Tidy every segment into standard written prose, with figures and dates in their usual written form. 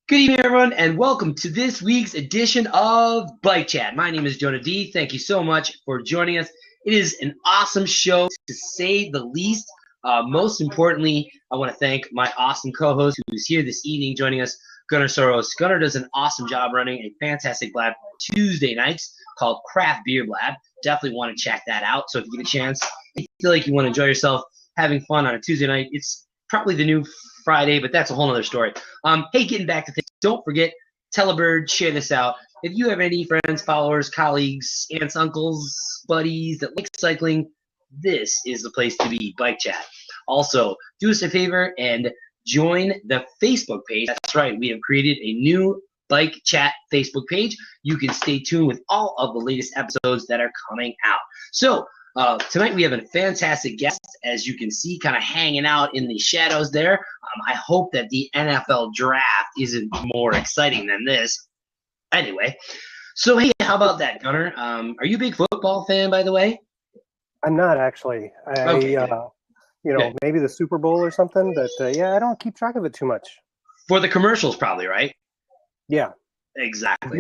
Good evening, everyone, and welcome to this week's edition of Bike Chat. My name is Jonah D. Thank you so much for joining us. It is an awesome show, to say the least. Most importantly, I want to thank my awesome co-host who is here this evening joining us, Gunnar Soroos. Gunnar does an awesome job running a fantastic blab Tuesday nights called Craft Beer Blab. Definitely want to check that out. So if you get a chance, if you feel like you want to enjoy yourself having fun on a Tuesday night, it's probably the new Friday, but that's a whole other story. Hey, getting back to things, don't forget, tell a bird, share this out. If you have any friends, followers, colleagues, aunts, uncles, buddies that like cycling, this is the place to be, Bike Chat. Also, do us a favor and join the Facebook page. That's right, we have created a new Bike Chat Facebook page. You can stay tuned with all of the latest episodes that are coming out. So, tonight we have a fantastic guest, as you can see, kind of hanging out in the shadows there. I hope that the NFL draft isn't more exciting than this. Anyway, so hey, how about that, Gunnar? Are you a big football fan, by the way? I'm not actually. Maybe the Super Bowl or something, but I don't keep track of it too much. For the commercials, probably, right? Yeah. Exactly.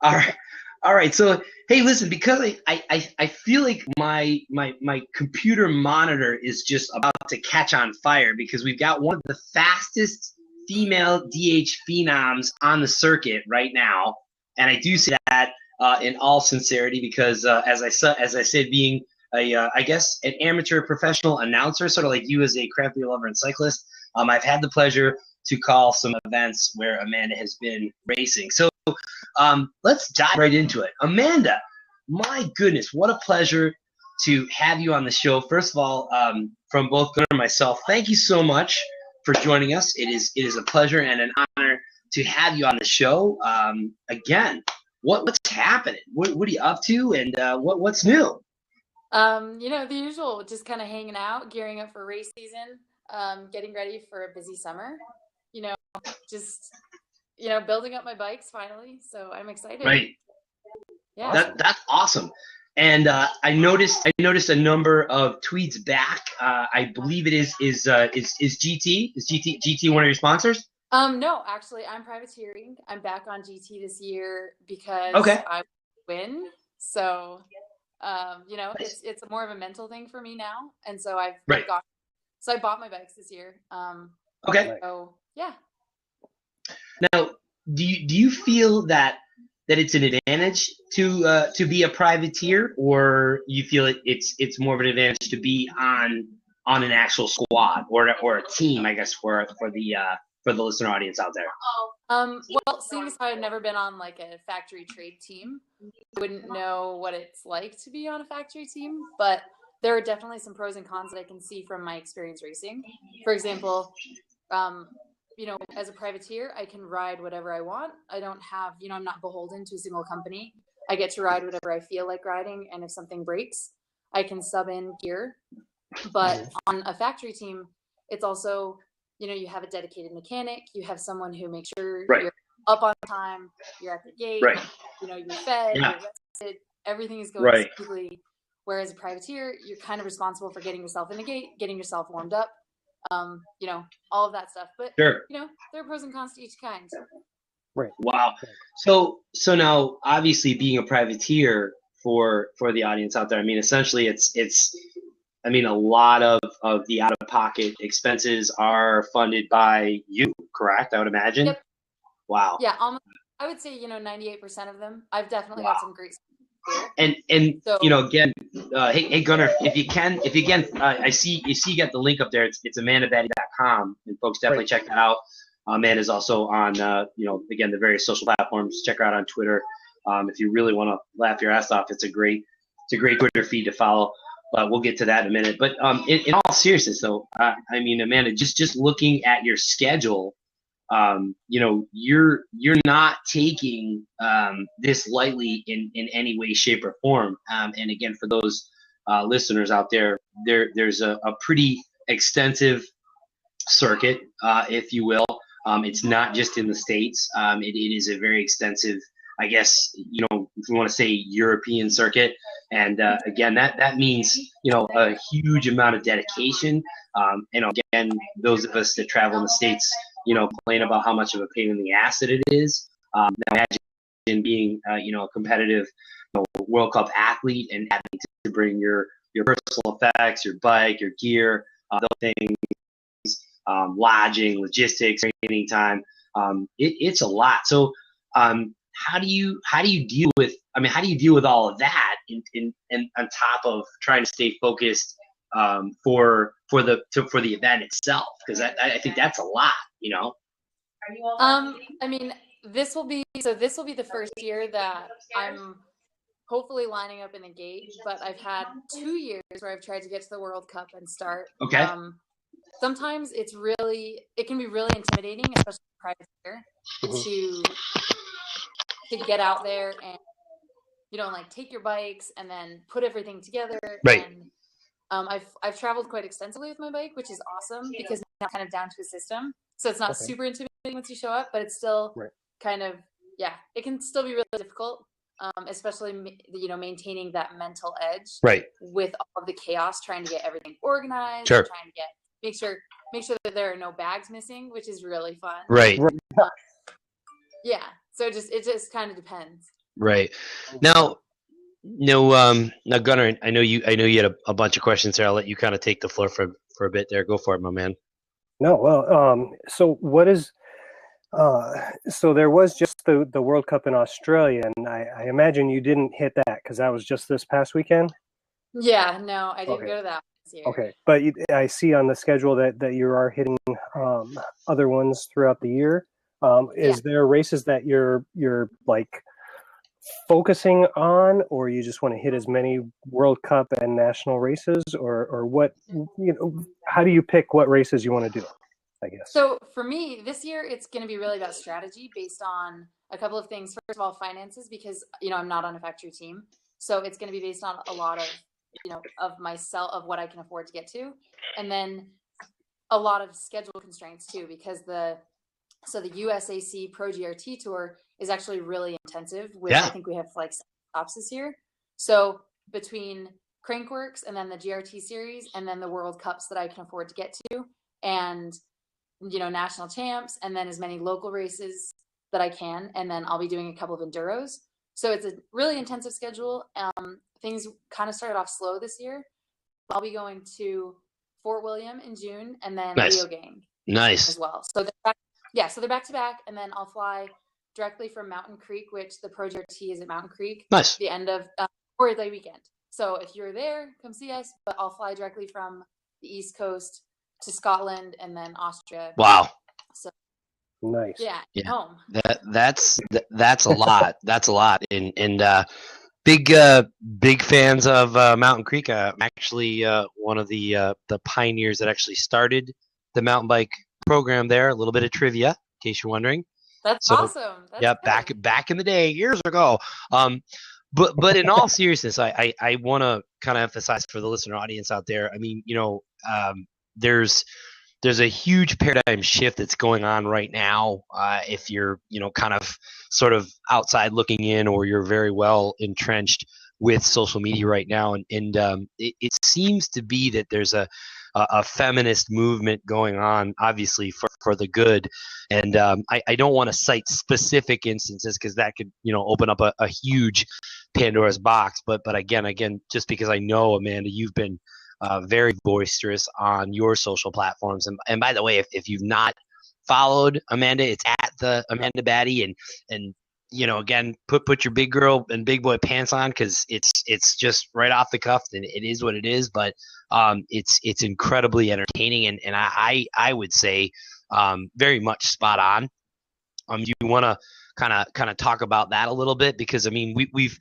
All right. So, hey, listen, because I feel like my computer monitor is just about to catch on fire because we've got one of the fastest female DH phenoms on the circuit right now, and I do say that in all sincerity because as I said, being I guess an amateur professional announcer, sort of like you as a craft beer lover and cyclist, I've had the pleasure to call some events where Amanda has been racing. So let's dive right into it. Amanda, my goodness, what a pleasure to have you on the show. First of all, from both Gunnar and myself, thank you so much for joining us. It is a pleasure and an honor to have you on the show. Again, what's happening? What are you up to, and what's new? The usual, just kind of hanging out, gearing up for race season, getting ready for a busy summer. Building up my bikes finally, so I'm excited. Right. Yeah. That's awesome. And I noticed a number of tweets back. I believe it is GT. Is GT one of your sponsors? No, actually, I'm privateering. I'm back on GT this year because I win. So, it's more of a mental thing for me now, and so I bought my bikes this year. So yeah. Now, do you feel that it's an advantage to be a privateer, or you feel it's more of an advantage to be on an actual squad or a team, I guess, for the listener audience out there? Well, seeing as I've never been on like a factory trade team, I wouldn't know what it's like to be on a factory team, but there are definitely some pros and cons that I can see from my experience racing. For example, as a privateer, I can ride whatever I want. I don't have, I'm not beholden to a single company. I get to ride whatever I feel like riding, and if something breaks, I can sub in gear. But on a factory team, it's also, you have a dedicated mechanic. You have someone who makes sure you're up on time, you're at the gate, you're fed, you're rested, everything is going smoothly. Whereas a privateer, you're kind of responsible for getting yourself in the gate, getting yourself warmed up, all of that stuff. But there are pros and cons to each kind. Right. Wow. So now, obviously, being a privateer for the audience out there, I mean, essentially, it's a lot of the out-of-pocket expenses are funded by you, correct? I would imagine. Yep. Wow. Yeah, almost. I would say 98% of them. I've definitely got some great. And so, again, hey Gunnar, if you can, I see you got the link up there. It's amandabatty.com, and folks definitely check that out. Amanda's also on again, the various social platforms. Check her out on Twitter. If you really want to laugh your ass off, it's a great Twitter feed to follow. But we'll get to that in a minute. But in all seriousness, though, Amanda, just looking at your schedule, you're not taking this lightly in any way, shape, or form. And again, for those listeners out there's a pretty extensive circuit, if you will. It's not just in the States. It is a very extensive, I guess, if you want to say European circuit. And again, that means, a huge amount of dedication. Again, those of us that travel in the States, complain about how much of a pain in the ass that it is. Now imagine being, a competitive World Cup athlete and having to bring your personal effects, your bike, your gear, those things, lodging, logistics, training time. It's a lot. So, how do you deal with? How do you deal with all of that, and on top of trying to stay focused for the event itself? Because I think that's a lot. This will be the first year that I'm hopefully lining up in the gate, but I've had 2 years where I've tried to get to the World Cup and start. Okay. Sometimes it can be really intimidating, especially private year, to get out there and take your bikes and then put everything together. Right. And I've traveled quite extensively with my bike, which is awesome because now kind of down to a system. So it's not super intimidating once you show up, but it's still kind of, it can still be really difficult, especially, maintaining that mental edge with all of the chaos, trying to get everything organized, trying to make sure that there are no bags missing, which is really fun. Right. So it just kind of depends. Right. Now, Gunnar, I know you had a bunch of questions there. I'll let you kind of take the floor for a bit there. Go for it, my man. No, well, so what is, so there was just the World Cup in Australia, and I imagine you didn't hit that because that was just this past weekend? Yeah, no, I didn't go to that this year. Okay, but I see on the schedule that you are hitting other ones throughout the year. Is there races that you're like focusing on, or you just want to hit as many World Cup and national races, or what, how do you pick what races you want to do, I guess? So for me this year, it's going to be really about strategy based on a couple of things. First of all, finances, because, I'm not on a factory team. So it's going to be based on a lot of, of myself, of what I can afford to get to. And then a lot of schedule constraints too, because the USAC Pro GRT Tour is actually really intensive. I think we have like 7 stops this year. So between Crankworks and then the GRT series and then the World Cups that I can afford to get to, and national champs, and then as many local races that I can, and then I'll be doing a couple of enduros. So it's a really intensive schedule. Things kind of started off slow this year. I'll be going to Fort William in June, and then Rio Gang as well. So they're back to back, and then I'll fly directly from Mountain Creek, which the Pro GRT is at Mountain Creek. Nice. The end of Memorial Day weekend. So if you're there, come see us. But I'll fly directly from the East Coast to Scotland and then Austria. Wow. So nice. Yeah. Home. That's a lot. That's a lot. And big fans of Mountain Creek. I'm actually one of the pioneers that actually started the mountain bike program there. A little bit of trivia, in case you're wondering. That's awesome. That's back in the day, years ago. But in all seriousness, I want to kind of emphasize for the listener audience out there. There's a huge paradigm shift that's going on right now. If you're kind of sort of outside looking in, or you're very well entrenched with social media right now, and it seems to be that there's a feminist movement going on, obviously for the good. And I don't want to cite specific instances because that could open up a huge Pandora's box. But again, just because I know, Amanda, you've been very boisterous on your social platforms. And by the way, if you've not followed Amanda, it's at the Amanda Batty, and again, put your big girl and big boy pants on, because it's just right off the cuff, and it is what it is. But it's incredibly entertaining, and I would say very much spot on. Do you want to kind of talk about that a little bit? Because we've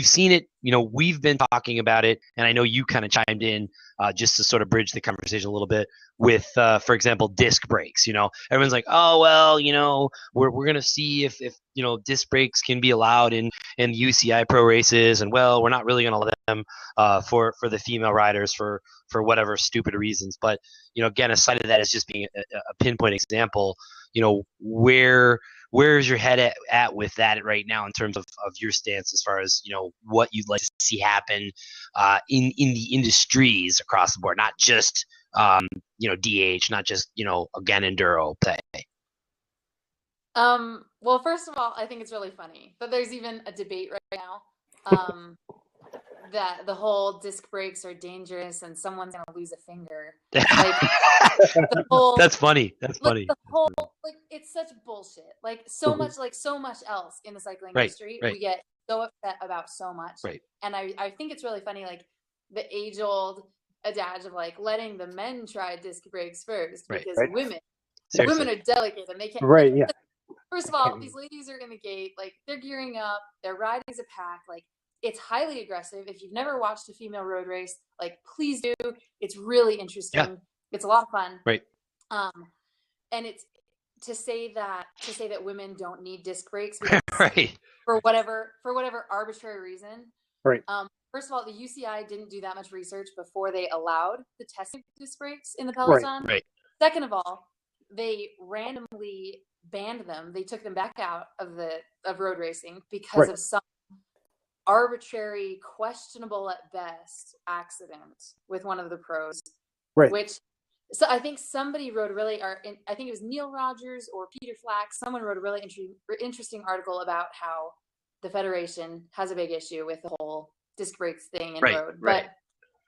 seen it. We've been talking about it, and I know you kind of chimed in just to sort of bridge the conversation a little bit with, for example, disc brakes. Everyone's like, oh well, we're gonna see if disc brakes can be allowed in UCI pro races, and well, we're not really gonna let them for the female riders for whatever stupid reasons. But again, aside of that, it's just being a pinpoint example. Where's your head at with that right now in terms of your stance as far as what you'd like to see happen in the industries across the board, not just DH, not just again enduro play. Well, first of all, I think it's really funny that there's even a debate right now that the whole disc brakes are dangerous and someone's going to lose a finger. Like the whole That's funny. That's funny. The whole it's such bullshit. Like so much else in the cycling industry, we get so upset about so much. Right. And I think it's really funny, like the age-old adage of like letting the men try disc brakes first because women are delicate and they can't. Right. Like, Yeah. First of all, these ladies are in the gate, like they're gearing up, they're riding as a pack, like it's highly aggressive. If you've never watched a female road race, like please do. It's really interesting. Yeah. It's a lot of fun. Right. And it's to say that women don't need disc brakes for whatever arbitrary reason. Right. First of all, the UCI didn't do that much research before they allowed the testing of disc brakes in the peloton. Right. Second of all, they randomly banned them. They took them back out of road racing because of some arbitrary, questionable at best accident with one of the pros. Right. So I think somebody wrote I think it was Neil Rogers or Peter Flack. Someone wrote a really interesting article about how the Federation has a big issue with the whole disc brakes thing in road. But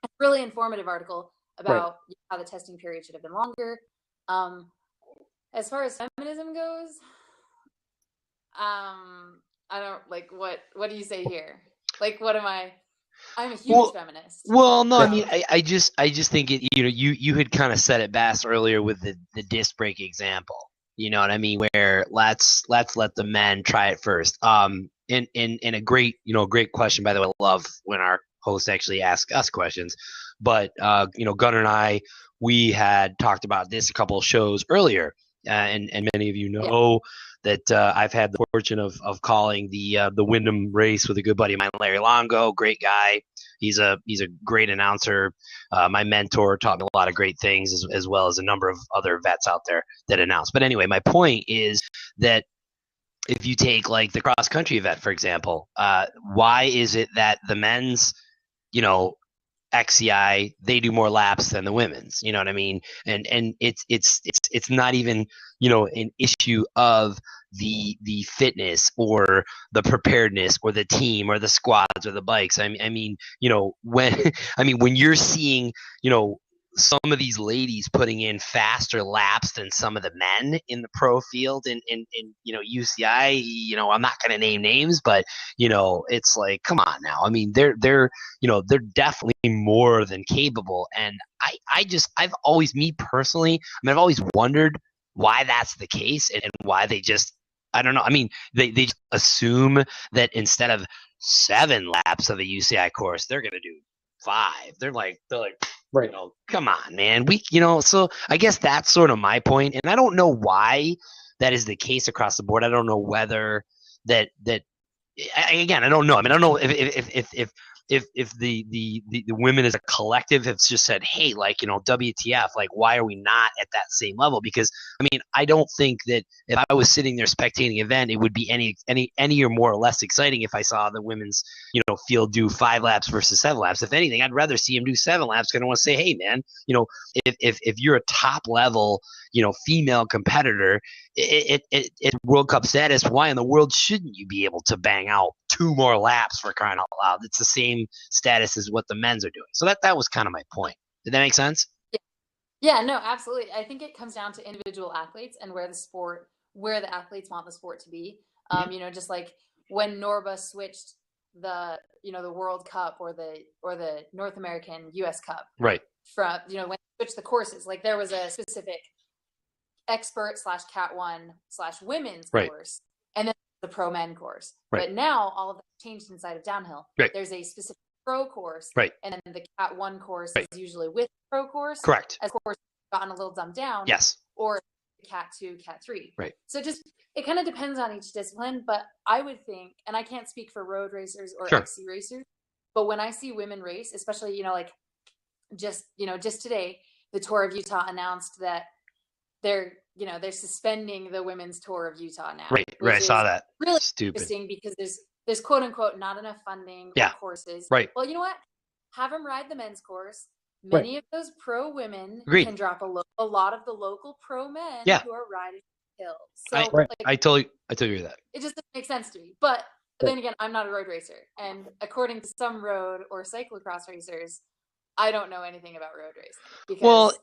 a really informative article about how the testing period should have been longer. As far as feminism goes, I don't like what do you say here? Like, what am I? I'm a huge feminist. Well, no, I mean, I just think it. You had kind of said it best earlier with the disc brake example. You know what I mean? Where let's let the men try it first. In a great question, by the way. I love when our hosts actually ask us questions. But Gunnar and I, we had talked about this a couple of shows earlier, and many of you know that I've had the fortune of calling the Wyndham race with a good buddy of mine, Larry Longo. Great guy. He's a great announcer. My mentor taught me a lot of great things, as well as a number of other vets out there that announce. But anyway, my point is that if you take like the cross country event, for example, why is it that the men's, XCI, they do more laps than the women's? You know what I mean? And it's not even an issue of the fitness or the preparedness or the team or the squads or the bikes. I mean when you're seeing some of these ladies putting in faster laps than some of the men in the pro field in UCI, I'm not going to name names, but it's like, come on now. I mean, they're definitely more than capable. And I've always wondered why that's the case and why they just, I don't know. I mean, they just assume that instead of 7 laps of a UCI course, they're going to do 5. They're like, right. Come on, man. So I guess that's sort of my point. And I don't know why that is the case across the board. I don't know whether that again, I don't know. I mean, I don't know if the women as a collective have just said, hey, WTF, why are we not at that same level? Because I mean, I don't think that if I was sitting there spectating an event, it would be any or more or less exciting if I saw the women's field do 5 laps versus 7 laps. If anything, I'd rather see them do 7 laps, because I want to say, hey man, if you're a top level female competitor at World Cup status, why in the world shouldn't you be able to bang out 2 more laps, for crying out loud? It's the same status as what the men's are doing. So that was kind of my point. Did that make sense? Yeah, no, absolutely. I think it comes down to individual athletes and where the athletes want the sport to be. Just like when Norba switched the World Cup or the North American US Cup. Right. From, when they switched the courses, like there was a specific expert / Cat 1 / women's course, and then the pro men course. But now all of that changed inside of downhill. There's a specific pro course, and then the Cat 1 course is usually with pro course. Correct. As course gotten a little dumbed down. Yes. Or Cat 2, Cat 3. Right. So it kind of depends on each discipline, but I would think, and I can't speak for road racers or XC racers, but when I see women race, especially just today, the Tour of Utah announced that they're suspending the women's Tour of Utah now. Right. I saw that. Really stupid. Interesting, because there's quote unquote not enough funding for courses. Right. Well, you know what? Have them ride the men's course. Many of those pro women can drop a lot of the local pro men who are riding hill. So I totally agree with that. It just doesn't make sense to me. But then again, I'm not a road racer, and according to some road or cyclocross racers, I don't know anything about road racing. Because,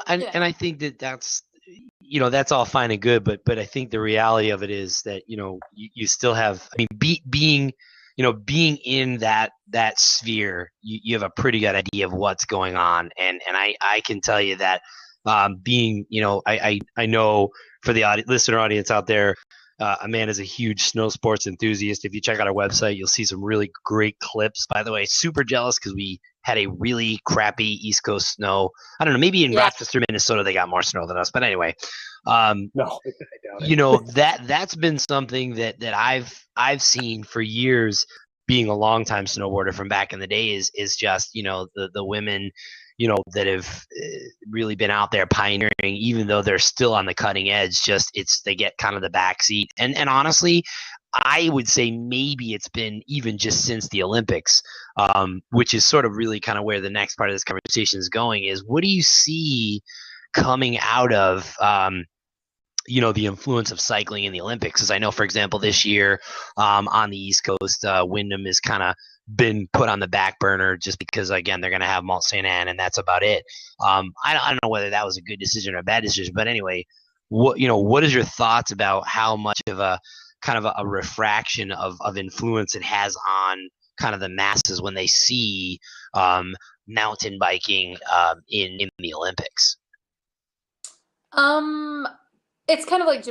and I think that's that's all fine and good, but I think the reality of it is that you still have. I mean, being in that sphere, you have a pretty good idea of what's going on, and I can tell you that being I know for the listener audience out there. Amanda's a huge snow sports enthusiast. If you check out our website, you'll see some really great clips. By the way, super jealous because we had a really crappy East Coast snow. I don't know, maybe in Rochester, Minnesota, they got more snow than us. But anyway, no, I doubt it. That's been something that I've seen for years. Being a longtime snowboarder from back in the day is just the women that have really been out there pioneering, even though they're still on the cutting edge. They get kind of the backseat. And honestly, I would say maybe it's been even just since the Olympics, which is sort of really kind of where the next part of this conversation is going. Is what do you see coming out of the influence of cycling in the Olympics? Because I know, for example, this year on the East Coast, Wyndham has kind of been put on the back burner just because, again, they're going to have Mont Saint Anne, and that's about it. I don't know whether that was a good decision or a bad decision, but anyway, what is your thoughts about how much of a kind of a refraction of influence it has on kind of the masses when they see mountain biking in the Olympics? It's kind of like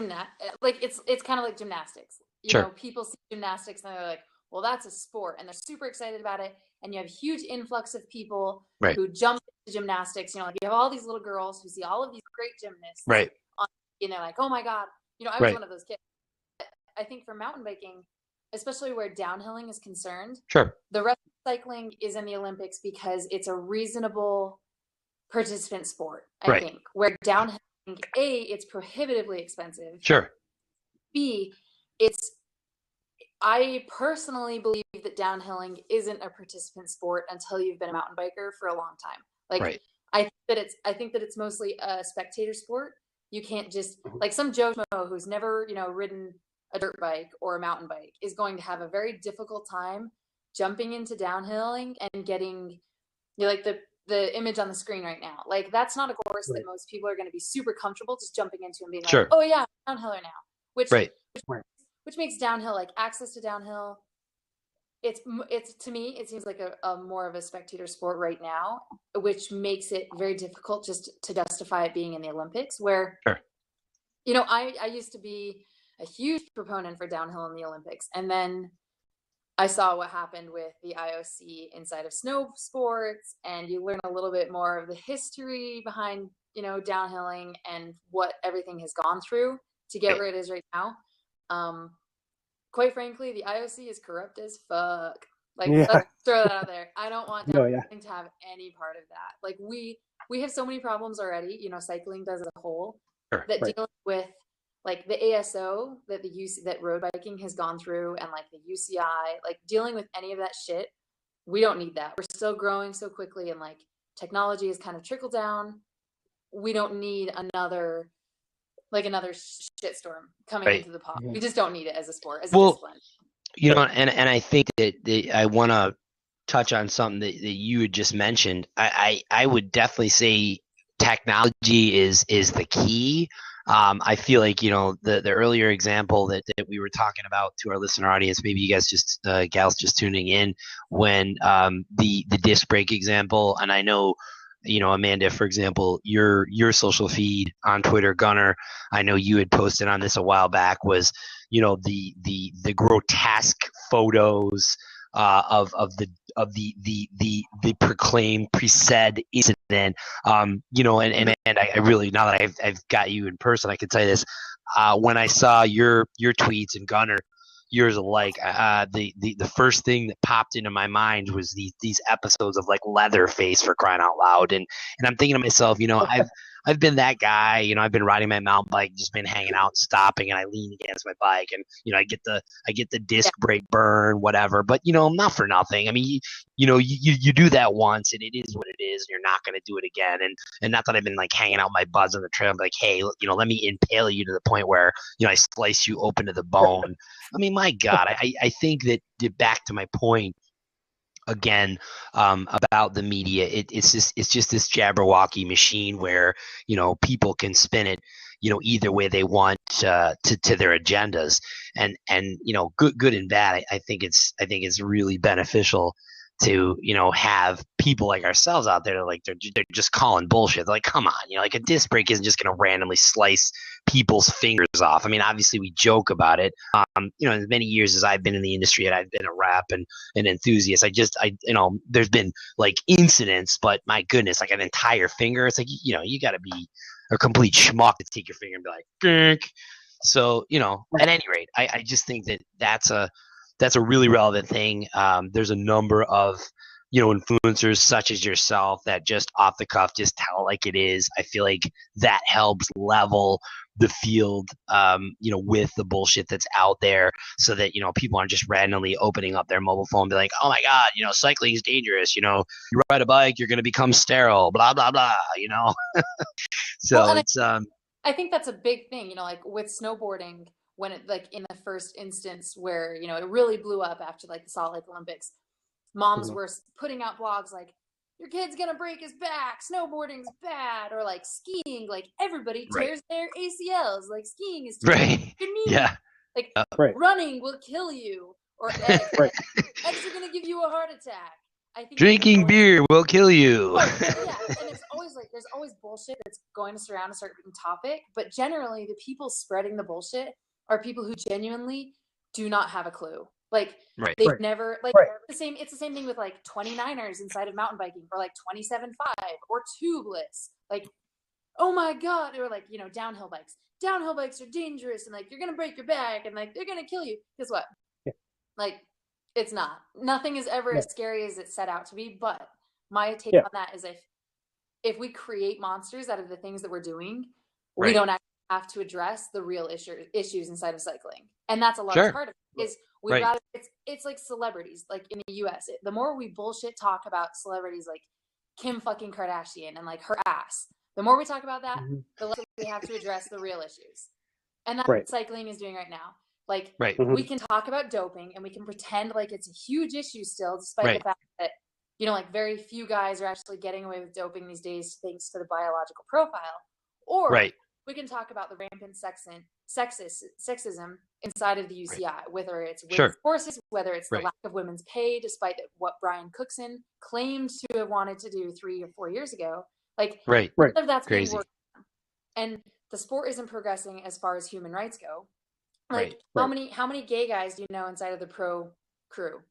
it's kind of like gymnastics. Sure. People see gymnastics and they're like, well, that's a sport, and they're super excited about it. And you have a huge influx of people who jump into gymnastics. You have all these little girls who see all of these great gymnasts. Right. And they're like, oh my God. I was one of those kids. I think for mountain biking, especially where downhilling is concerned, sure, the rest of cycling is in the Olympics because it's a reasonable participant sport, I think. Where downhilling, A, it's prohibitively expensive. Sure. B, I personally believe that downhilling isn't a participant sport until you've been a mountain biker for a long time. I think that it's mostly a spectator sport. You can't just some Joe Schmo who's never, ridden a dirt bike or a mountain bike is going to have a very difficult time jumping into downhilling and getting the image on the screen right now. That's not a course that most people are going to be super comfortable just jumping into and being like, oh yeah, I'm downhiller now. Which makes downhill, access to downhill. It's to me, it seems like a more of a spectator sport right now, which makes it very difficult just to justify it being in the Olympics where, I used to be a huge proponent for downhill in the Olympics. And then I saw what happened with the IOC inside of snow sports, and you learn a little bit more of the history behind, downhilling and what everything has gone through to get where it is right now. Quite frankly, the IOC is corrupt as fuck. Let's throw that out there. I don't want downhilling to have any part of that. We have so many problems already, cycling does as a whole, dealing with the ASO that road biking has gone through, and the UCI, dealing with any of that shit, we don't need that. We're still growing so quickly, and technology has kind of trickled down. We don't need another shitstorm coming into the pot. We just don't need it as a sport, as a discipline. And I think that I want to touch on something that you had just mentioned. I would definitely say technology is the key. I feel like, the earlier example that we were talking about to our listener audience, maybe you guys gals just tuning in, when the disc brake example, and I know, Amanda, for example, your social feed on Twitter, Gunnar, I know you had posted on this a while back, was, the grotesque photos of the proclaimed pre-said incident. And I really, now that I've got you in person, I can tell you this. When I saw your tweets, and Gunnar, yours alike, the first thing that popped into my mind was these episodes of Leatherface, for crying out loud, and I'm thinking to myself, I've been that guy. You know, I've been riding my mountain bike, just been hanging out, stopping, and I lean against my bike, and I get the disc brake burn, whatever. But not for nothing. I mean, you do that once, and it is what it is. And you're not going to do it again. And not that I've been like hanging out my buds on the trail, like, hey, let me impale you to the point where I slice you open to the bone. I mean, my God, I think that back to my point again about the media, it's just this jabberwocky machine where people can spin it either way they want to their agendas, and good and bad. I think it's really beneficial to have people like ourselves out there they're just calling bullshit. They're like, come on, like a disc brake isn't just going to randomly slice people's fingers off. I mean, obviously we joke about it. As many years as I've been in the industry and I've been a rep and an enthusiast, there's been like incidents, but my goodness, like an entire finger, it's like, you got to be a complete schmuck to take your finger and be like, Gink. So, at any rate, I just think that's a really relevant thing. There's a number of influencers such as yourself that just off the cuff just tell like it is. I feel like that helps level the field with the bullshit that's out there, so that people aren't just randomly opening up their mobile phone and be like, oh my God, cycling is dangerous, you ride a bike, you're going to become sterile, blah blah blah. So well, it's I think that's a big thing, like with snowboarding, when it like in the first instance where it really blew up after like the Salt Lake Olympics, moms were putting out blogs like, your kid's gonna break his back, snowboarding's bad, or like skiing, like everybody tears their ACLs, like skiing is your knee. Yeah, like running will kill you, or eggs are gonna give you a heart attack. I think drinking beer will kill you. Yeah, and there's always bullshit that's going to surround a certain topic, but generally the people spreading the bullshit are people who genuinely do not have a clue. Like they've never it's the same thing with like 29ers inside of mountain biking, or like 27.5 or tubeless. Like, oh my God, or like, downhill bikes. Downhill bikes are dangerous and like you're gonna break your back and like they're gonna kill you. Guess what? Yeah. Like, it's not. Nothing is ever as scary as it's set out to be. But my take on that is if we create monsters out of the things that we're doing, we don't actually have to address the real issues inside of cycling. And that's a large part of it. Is we rather it's like celebrities, like in the US. The more we bullshit talk about celebrities like Kim fucking Kardashian and like her ass, the more we talk about that, the less we have to address the real issues. And that's what cycling is doing right now. Like, we can talk about doping and we can pretend like it's a huge issue still, despite the fact that, like very few guys are actually getting away with doping these days thanks to the biological profile. Or we can talk about the rampant sexism inside of the UCI, whether it's women's courses, whether it's the lack of women's pay, despite what Brian Cookson claimed to have wanted to do 3 or 4 years ago. Like, none of that's being worked on. And the sport isn't progressing as far as human rights go. Like, how many gay guys do you know inside of the pro crew?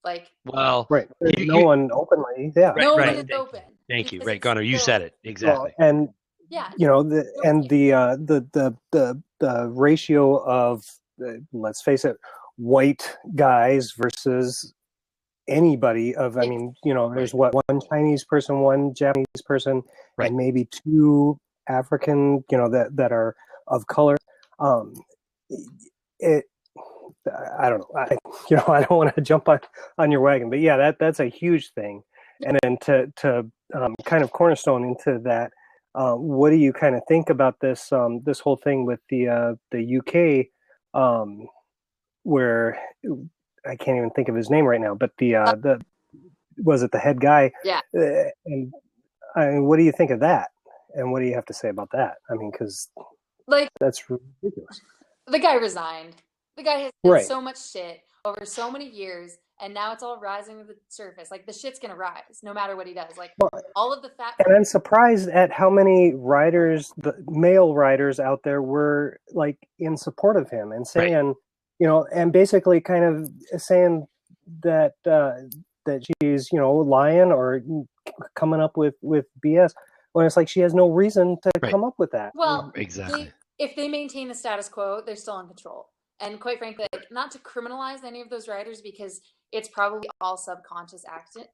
Like, no one openly, no one is open. Thank you, Gunnar, you said it exactly. Well, and the ratio of let's face it, white guys versus anybody of, I mean, there's one Chinese person, one Japanese person, and maybe 2 African, that are of color. I don't know. I don't want to jump on your wagon, but that's a huge thing. And then to kind of cornerstone into that, what do you kind of think about this this whole thing with the UK, where I can't even think of his name right now, but the was it the head guy? Yeah. And what do you think of that? And what do you have to say about that? I mean, because that's ridiculous. The guy resigned. The guy has done so much shit over so many years, and now it's all rising to the surface. Like, the shit's gonna rise no matter what he does. Like, all of the fat. And I'm surprised at how many riders, the male riders out there, were like in support of him and saying, and basically kind of saying that that she's lying or coming up with BS, when it's like she has no reason to come up with that. Well, exactly. If they maintain the status quo, they're still in control. And quite frankly, not to criminalize any of those riders, because it's probably all subconscious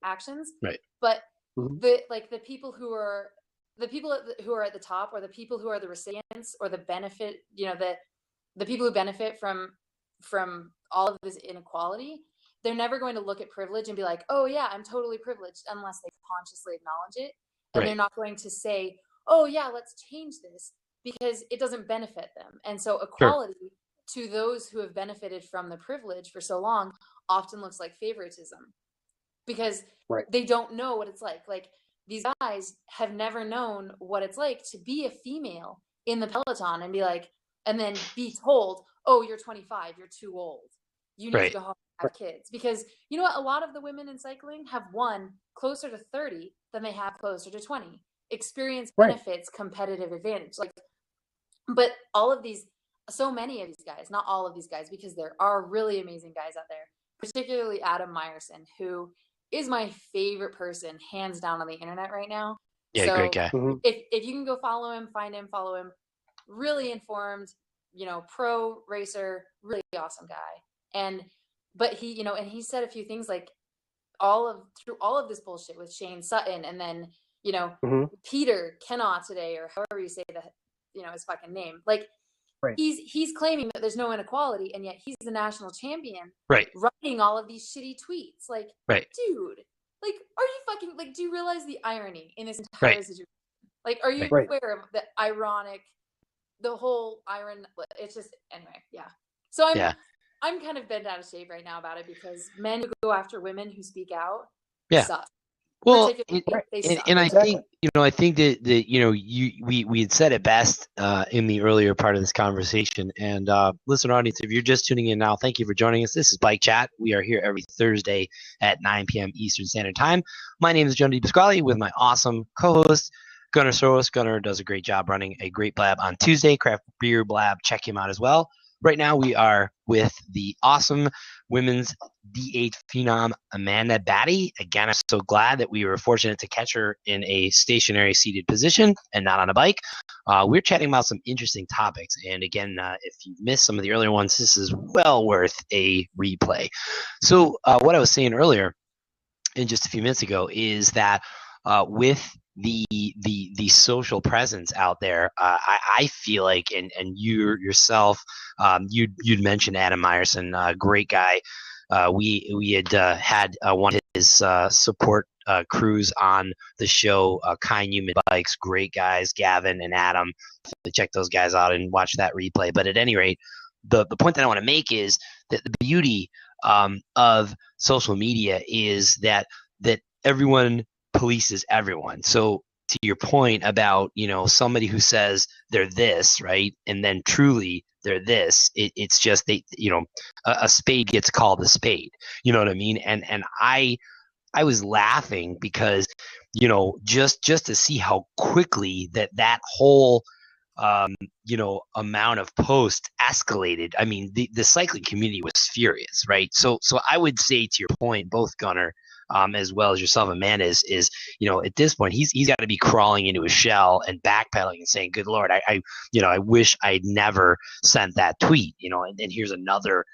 actions. Right. But the people who are the people who are at the top, or the people who are the recipients, or the benefit, the people who benefit from all of this inequality, they're never going to look at privilege and be like, oh yeah, I'm totally privileged, unless they consciously acknowledge it. And Right. they're not going to say, oh yeah, let's change this, because it doesn't benefit them. And so equality to those who have benefited from the privilege for so long often looks like favoritism, because they don't know what it's like. Like, these guys have never known what it's like to be a female in the peloton and be like, and then be told, oh, you're 25, you're too old, you need to go home and have kids. Because you know what, a lot of the women in cycling have won closer to 30 than they have closer to 20. Experience benefits competitive advantage. Like, but all of these, so many of these guys, not all of these guys, because there are really amazing guys out there, particularly Adam Meyerson, who is my favorite person, hands down, on the internet right now. Yeah, so great guy. If you can go follow him, find him, follow him. Really informed, pro racer, really awesome guy. But he, and he said a few things like, through all of this bullshit with Shane Sutton, and then, Peter Kennaugh today, or however you say that, his fucking name. Like, he's claiming that there's no inequality, and yet he's the national champion, writing all of these shitty tweets. Like, dude, like, are you fucking, like, do you realize the irony in this entire situation? Like, are you aware of the ironic, the whole iron? It's just, anyway, yeah. So I'm kind of bent out of shape right now about it, because men who go after women who speak out suck. Well, and I think, I think that we had said it best in the earlier part of this conversation. And listener audience, if you're just tuning in now, thank you for joining us. This is Bike Chat. We are here every Thursday at 9 p.m. Eastern Standard Time. My name is Jonah DiPasquale with my awesome co-host, Gunnar Soroos. Gunnar does a great job running a great blab on Tuesday, Craft Beer Blab. Check him out as well. Right now, we are with the awesome women's D8 phenom, Amanda Batty. Again, I'm so glad that we were fortunate to catch her in a stationary seated position and not on a bike. We're chatting about some interesting topics. And again, if you missed some of the earlier ones, this is well worth a replay. So what I was saying earlier, and just a few minutes ago, is that with the social presence out there, I feel like, and you yourself, you'd mentioned Adam Meyerson, great guy. We had one of his support crews on the show, Kind Human Bikes, great guys, Gavin and Adam. Check those guys out and watch that replay. But at any rate, the point that I want to make is that the beauty of social media is that everyone polices everyone. So to your point about, somebody who says they're this, right, and then truly they're this, it's just a spade gets called a spade. You know what I mean? And I was laughing because, just to see how quickly that whole amount of posts escalated. I mean, the cycling community was furious, right? So I would say, to your point, both Gunnar, as well as yourself, Amanda, is at this point he's got to be crawling into a shell and backpedaling and saying, "Good Lord, I wish I'd never sent that tweet." And here's another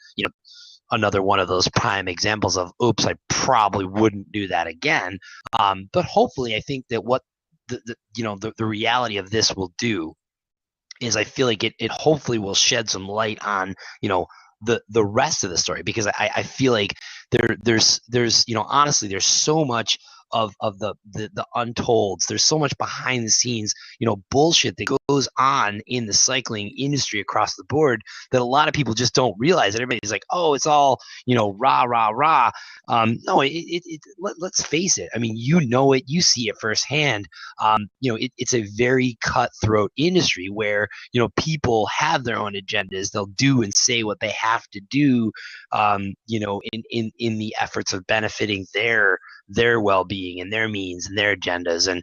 one of those prime examples of, oops, I probably wouldn't do that again. But hopefully, I think that what the reality of this will do is, I feel like it hopefully will shed some light on the rest of the story, because I feel like there's honestly, there's so much of the untolds. There's so much behind the scenes, bullshit that goes on in the cycling industry across the board that a lot of people just don't realize. And everybody's like, oh, it's all, rah, rah, rah. No, let's face it. I mean, it, you see it firsthand. It's a very cutthroat industry where, people have their own agendas. They'll do and say what they have to do, in the efforts of benefiting their well-being and their means and their agendas. And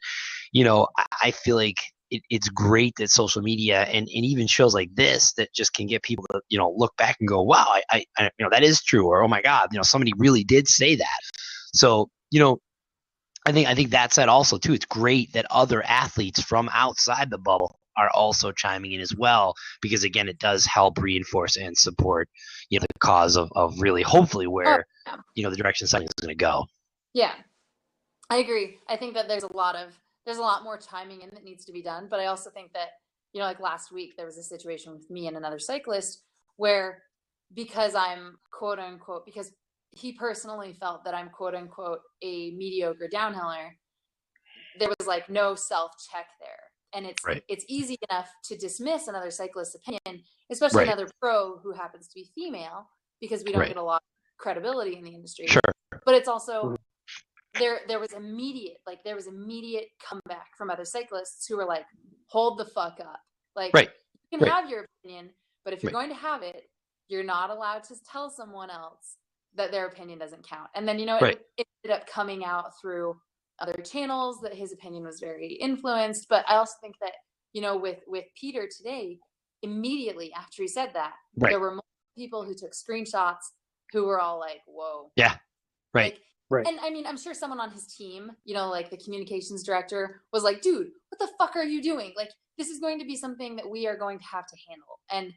I feel like it's great that social media and even shows like this that just can get people to look back and go, wow, I that is true, or oh my God, somebody really did say that. So I think that said also too, it's great that other athletes from outside the bubble are also chiming in as well, because again, it does help reinforce and support the cause of really hopefully where the direction cycling is going to go. Yeah, I agree. I think that there's a lot of there's a lot more timing in that needs to be done. But I also think that, you know, like last week, there was a situation with me and another cyclist where, because I'm quote unquote, because he personally felt that I'm quote unquote a mediocre downhiller, there was like no self-check there. And it's easy enough to dismiss another cyclist's opinion, especially another pro who happens to be female, because we don't get a lot of credibility in the industry. Sure. But it's also there was immediate comeback from other cyclists who were like, hold the fuck up. Like, you can have your opinion, but if you're going to have it, you're not allowed to tell someone else that their opinion doesn't count. And then, you know, it ended up coming out through other channels that his opinion was very influenced. But I also think that, you know, with Peter today, immediately after he said that, there were multiple people who took screenshots who were all like, whoa. Yeah. Right. Like, Right. And I mean, I'm sure someone on his team, you know, like the communications director was like, dude, what the fuck are you doing? Like, this is going to be something that we are going to have to handle. And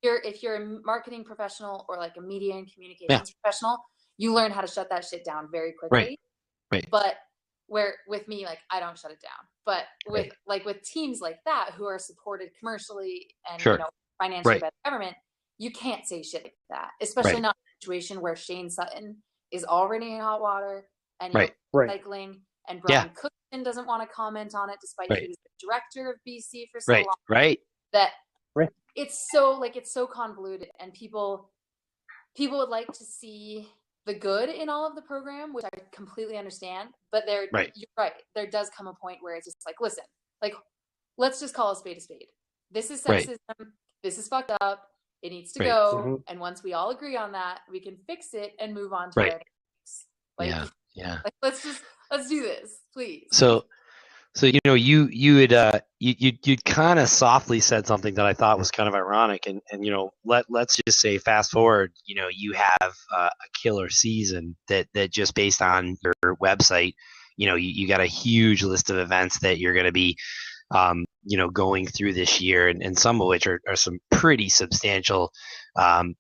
if you're a marketing professional or like a media and communications professional, you learn how to shut that shit down very quickly. Right. But where with me, like, I don't shut it down. But with with teams like that who are supported commercially and you know, financially by the government, you can't say shit like that, especially not in a situation where Shane Sutton is already in hot water and cycling, and Brian Cookson doesn't want to comment on it, despite he was the director of BC for so long. That it's so convoluted, and people would like to see the good in all of the program, which I completely understand. But you're right. There does come a point where it's just like, listen, like, let's just call a spade a spade. This is sexism. This is fucked up. It needs to go. And once we all agree on that, we can fix it and move on to our next. Like, like, let's do this, please. So you know, you had you kind of softly said something that I thought was kind of ironic, and you know, let's just say fast forward, you know, you have a killer season that just based on your website, you know, you got a huge list of events that you're going to be you know, going through this year, and some of which are some pretty substantial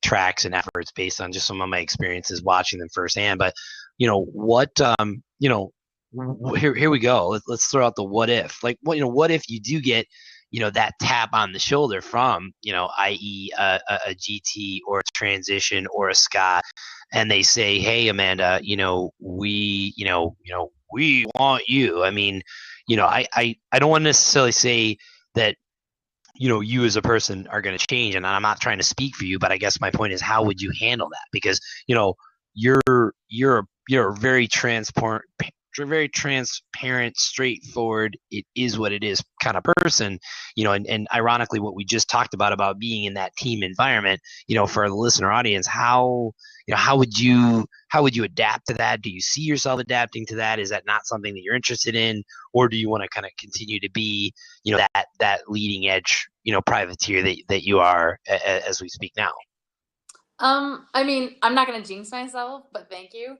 tracks and efforts based on just some of my experiences watching them firsthand. But you know what, you know, here we go. Let's throw out the what if. Like, what if you do get, you know, that tap on the shoulder from, you know, i.e. a GT or a Transition or a Scott, and they say, hey, Amanda, you know, we want you. I mean, you know, I don't want to necessarily say that, you know, you as a person are going to change, and I'm not trying to speak for you, but I guess my point is, how would you handle that? Because, you know, you're a very transparent, straightforward, it is what it is kind of person, you know, and ironically, what we just talked about being in that team environment, you know, for the listener audience, how would you adapt to that? Do you see yourself adapting to that? Is that not something that you're interested in, or do you want to kind of continue to be, you know, that leading edge, you know, privateer that you are as we speak now? I mean, I'm not going to jinx myself, but thank you.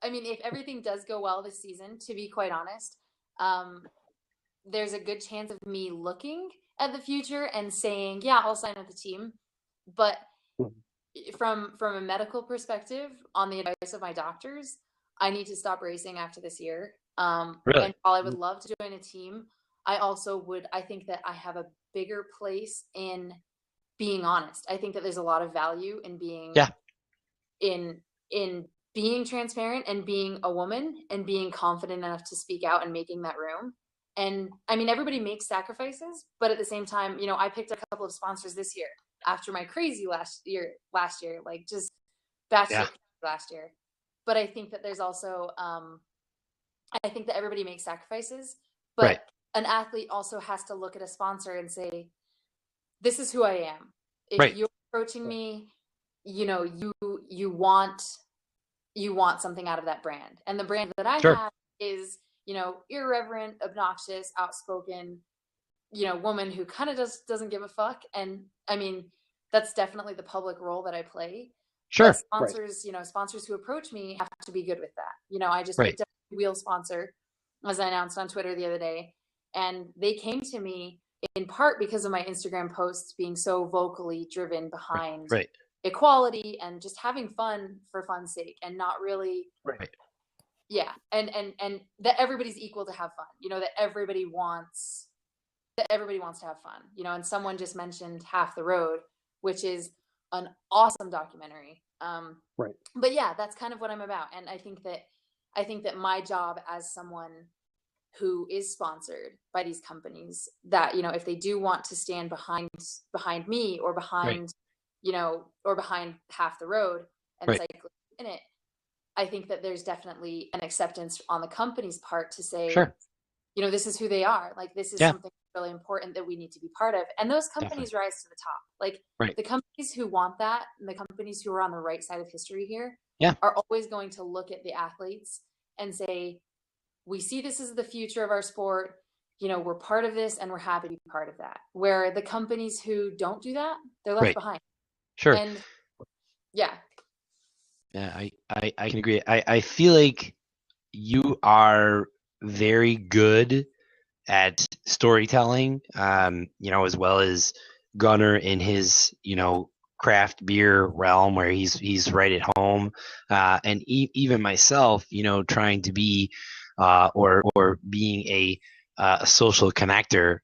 I mean, if everything does go well this season, to be quite honest, there's a good chance of me looking at the future and saying, yeah, I'll sign with the team. But from a medical perspective, on the advice of my doctors, I need to stop racing after this year. Really? And while I would love to join a team, I think that I have a bigger place in being honest. I think that there's a lot of value in being in being transparent and being a woman and being confident enough to speak out and making that room. And I mean, everybody makes sacrifices, but at the same time, you know, I picked a couple of sponsors this year after my crazy last year, like just batshit last year. But I think that there's also, I think that everybody makes sacrifices, but an athlete also has to look at a sponsor and say, this is who I am. If you're approaching me, you know, you want something out of that brand. And the brand that I have is, you know, irreverent, obnoxious, outspoken, you know, woman who kind of just doesn't give a fuck. And I mean, that's definitely the public role that I play. But sponsors, you know, sponsors who approach me have to be good with that. You know, I just picked up a wheel sponsor, as I announced on Twitter the other day, and they came to me in part because of my Instagram posts being so vocally driven behind equality and just having fun for fun's sake, and not really, Yeah, and that everybody's equal to have fun. That everybody wants to have fun. And someone just mentioned Half the Road, which is an awesome documentary. Right. But yeah, that's kind of what I'm about, and I think that my job as someone who is sponsored by these companies, that if they do want to stand behind me, or behind or behind Half the Road and cycling in it, I think that there's definitely an acceptance on the company's part to say, Sure. This is who they are. Like, this is something really important that we need to be part of. And those companies rise to the top. Like, the companies who want that, and the companies who are on the right side of history here, are always going to look at the athletes and say, we see this as the future of our sport. We're part of this, and we're happy to be part of that. Where the companies who don't do that, they're left behind. Sure. And yeah, I can agree. I feel like you are very good at storytelling, as well as Gunnar in his, craft beer realm, where he's right at home, and even myself, trying to be, or being a social connector,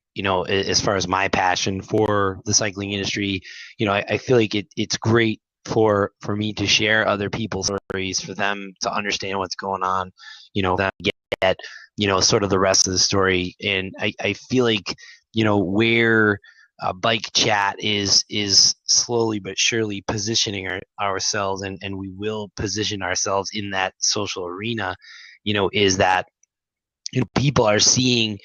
as far as my passion for the cycling industry, I feel like it's great for me to share other people's stories, for them to understand what's going on, them get sort of the rest of the story. And I feel like, where Bike Chat is slowly but surely positioning ourselves, and we will position ourselves in that social arena, is that people are seeing,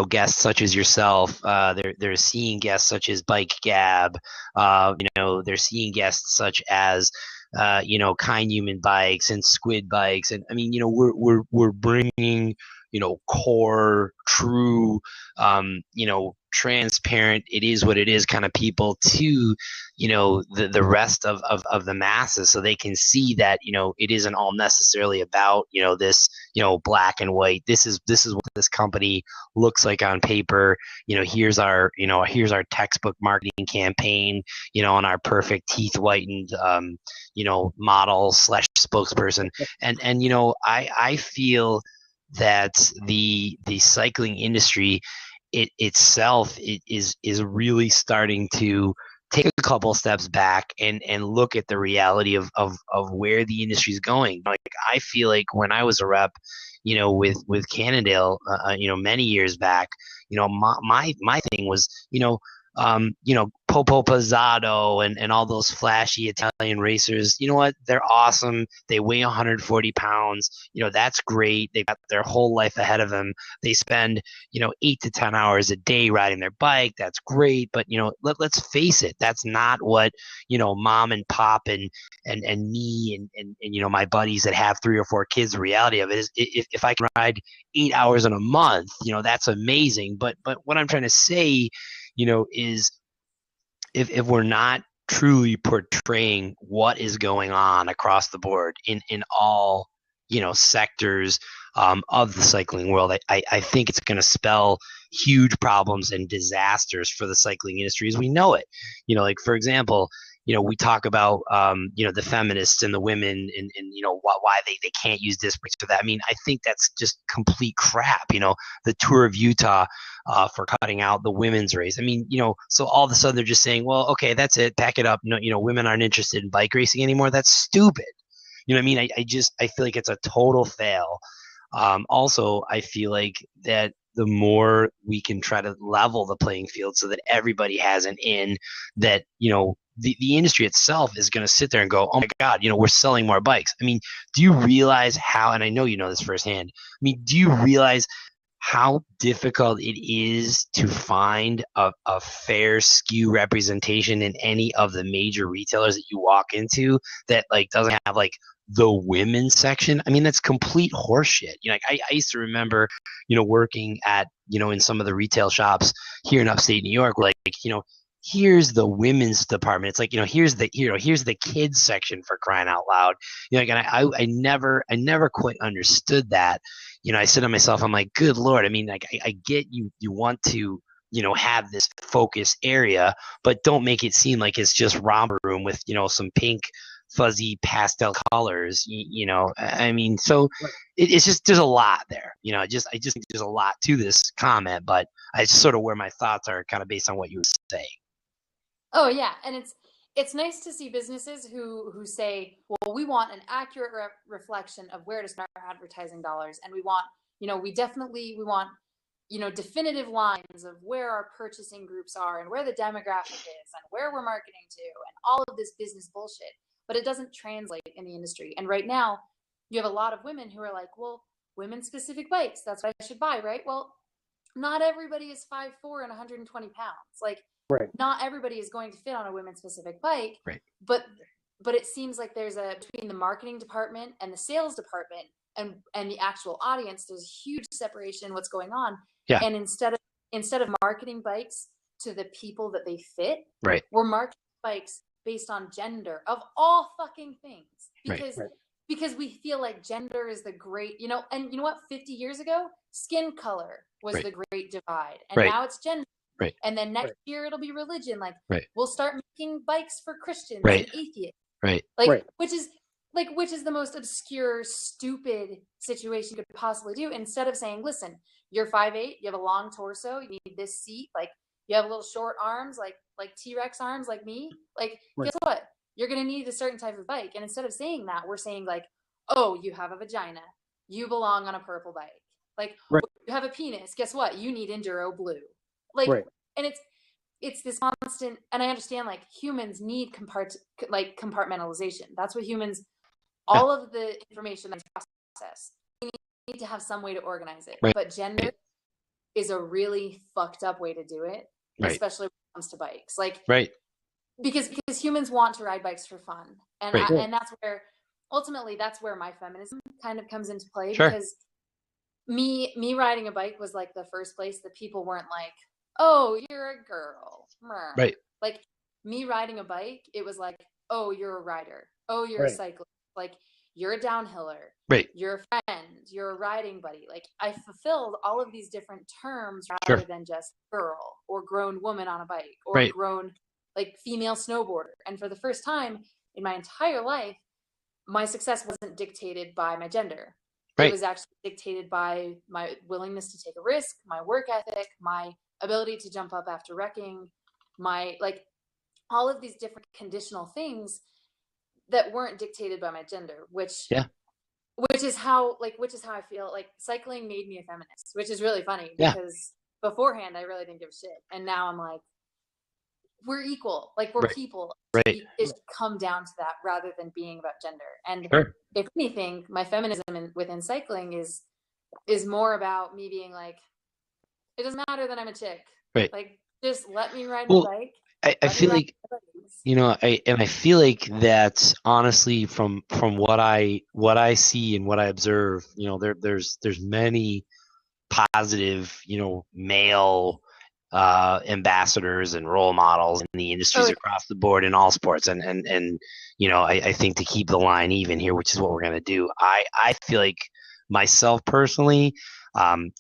guests such as yourself. They're seeing guests such as Bike Gab. They're seeing guests such as, Kind Human Bikes and Squid Bikes. And I mean, we're bringing, core, true, transparent, it is what it is kind of people to, the rest of the masses, so they can see that, it isn't all necessarily about, this, black and white. This is what this company looks like on paper. Here's our textbook marketing campaign, on our perfect teeth whitened, model / spokesperson. And I feel that the cycling industry itself is really starting to take a couple steps back and look at the reality of where the industry is going. Like, I feel like when I was a rep, with Cannondale, many years back, my thing was, Popo Pizzato and all those flashy Italian racers. You know what? They're awesome. They weigh 140 pounds. That's great. They've got their whole life ahead of them. They spend, 8 to 10 hours a day riding their bike. That's great. But, let's face it. That's not what, mom and pop and me and my buddies that have 3 or 4 kids, the reality of it is, if I can ride 8 hours in a month, that's amazing. But what I'm trying to say, is if we're not truly portraying what is going on across the board in all, sectors of the cycling world, I think it's going to spell huge problems and disasters for the cycling industry as we know it. Like, for example, we talk about, the feminists and the women and why they can't use disc brakes for that. I mean, I think that's just complete crap. The Tour of Utah, for cutting out the women's race. I mean, so all of a sudden they're just saying, well, okay, that's it. Pack it up. No, women aren't interested in bike racing anymore. That's stupid. I mean? I feel like it's a total fail. Also, I feel like that the more we can try to level the playing field so that everybody has an in, that, the industry itself is going to sit there and go, oh my God, we're selling more bikes. I mean, do you realize how, and I know you know this firsthand, I mean, do you realize how difficult it is to find a fair SKU representation in any of the major retailers that you walk into that doesn't have the women's section? I mean, that's complete horseshit. I used to remember, working at, in some of the retail shops here in upstate New York, where here's the women's department. It's here's the kids section, for crying out loud. And I never quite understood that. I said to myself, I'm like, good Lord. I mean, I get you want to, have this focus area, but don't make it seem like it's just romper room with, some pink, fuzzy pastel colors, you know, I mean, so it's just, there's a lot there, you know, I just think there's a lot to this comment, but I sort of where my thoughts are kind of based on what you were saying. Oh yeah, and it's nice to see businesses who say, well, we want an accurate reflection of where to spend our advertising dollars, and we want, you know, we want, you know, definitive lines of where our purchasing groups are and where the demographic is and where we're marketing to and all of this business bullshit. But it doesn't translate in the industry. And right now, you have a lot of women who are like, well, women-specific bikes, that's what I should buy, right? Well, not everybody is 5'4" and 120 pounds. Like, not everybody is going to fit on a women-specific bike. Right. But it seems like there's between the marketing department and the sales department and the actual audience, there's a huge separation in what's going on. Yeah. And instead of marketing bikes to the people that they fit, right, we're marketing bikes based on gender of all fucking things. Because we feel like gender is the great, you know, and you know what? 50 years ago, skin color was the great divide. And now it's gender. Right. And then next year it'll be religion. Like we'll start making bikes for Christians and atheists. Right. Like which is the most obscure, stupid situation you could possibly do. Instead of saying, listen, you're 5'8", you have a long torso, you need this seat, like you have little short arms, like T-Rex arms, like me. Like guess what? You're gonna need a certain type of bike. And instead of saying that, we're saying like, oh, you have a vagina, you belong on a purple bike. Like you have a penis, guess what? You need Enduro blue. Like and it's this constant, and I understand like humans need compartmentalization. That's what humans, all of the information that's processed, we need to have some way to organize it. But gender is a really fucked up way to do it, especially when it comes to bikes. Like because humans want to ride bikes for fun, and and that's where ultimately that's where my feminism kind of comes into play. Because me riding a bike was like the first place that people weren't like, oh, you're a girl. Right. Like me riding a bike, it was like, oh, you're a rider. Oh, you're a cyclist. Like you're a downhiller. Right. You're a friend. You're a riding buddy. Like I fulfilled all of these different terms rather than just girl or grown woman on a bike or grown like female snowboarder. And for the first time in my entire life, my success wasn't dictated by my gender. It was actually dictated by my willingness to take a risk, my work ethic, my ability to jump up after wrecking, my like all of these different conditional things that weren't dictated by my gender, which is how I feel like cycling made me a feminist, which is really funny because beforehand I really didn't give a shit, and now I'm like, we're equal, like we're people. It should come down to that rather than being about gender. And if anything, my feminism within cycling is more about me being like, it doesn't matter that I'm a chick. Like, just let me ride my bike. I feel like, you know, I feel like that honestly from what I see and what I observe, you know, there's many positive, you know, male ambassadors and role models in the industries across the board in all sports. And you know, I think to keep the line even here, which is what we're going to do, I feel like myself personally,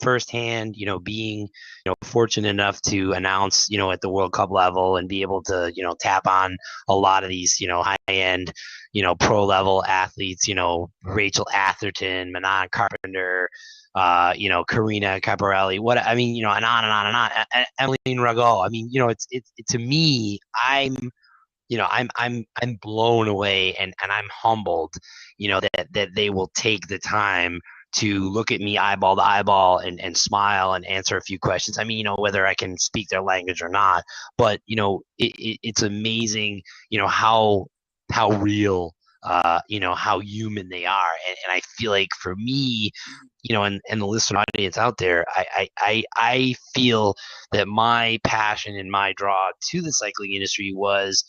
firsthand, you know, being, you know, fortunate enough to announce, you know, at the World Cup level and be able to, you know, tap on a lot of these, you know, high end, you know, pro level athletes, you know, Rachel Atherton, Manon Carpenter, you know, Karina Caparelli, you know, and on and on and on. Emmeline Rago. I mean, you know, it's to me, I'm blown away and I'm humbled, you know, that they will take the time to look at me eyeball to eyeball and smile and answer a few questions. I mean, you know, whether I can speak their language or not, but you know, it's amazing, you know, how real, you know, how human they are. And I feel like for me, you know, and the listener audience out there, I feel that my passion and my draw to the cycling industry was,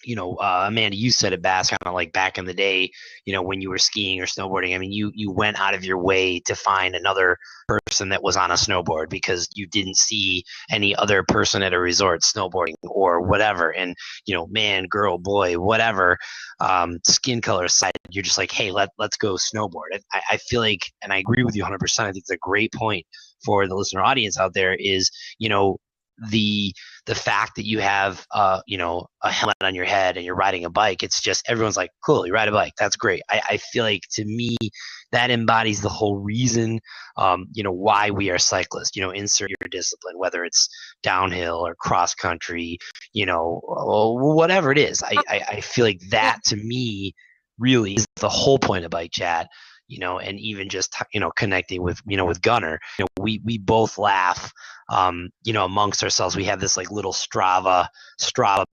you know, Amanda, you said it best, kind of like back in the day, you know, when you were skiing or snowboarding. I mean, you went out of your way to find another person that was on a snowboard because you didn't see any other person at a resort snowboarding or whatever. And, you know, man, girl, boy, whatever, skin color aside, you're just like, hey, let's go snowboard. I feel like, and I agree with you 100%. I think it's a great point for the listener audience out there is, you know, the fact that you have a helmet on your head and you're riding a bike. It's just everyone's like, cool, you ride a bike, that's great. I feel like, to me, that embodies the whole reason why we are cyclists. Insert your discipline, whether it's downhill or cross country, whatever it is. I feel like that, to me, really is the whole point of Bike Chat. And even just connecting with Gunnar. We both laugh amongst ourselves. We have this like little Strava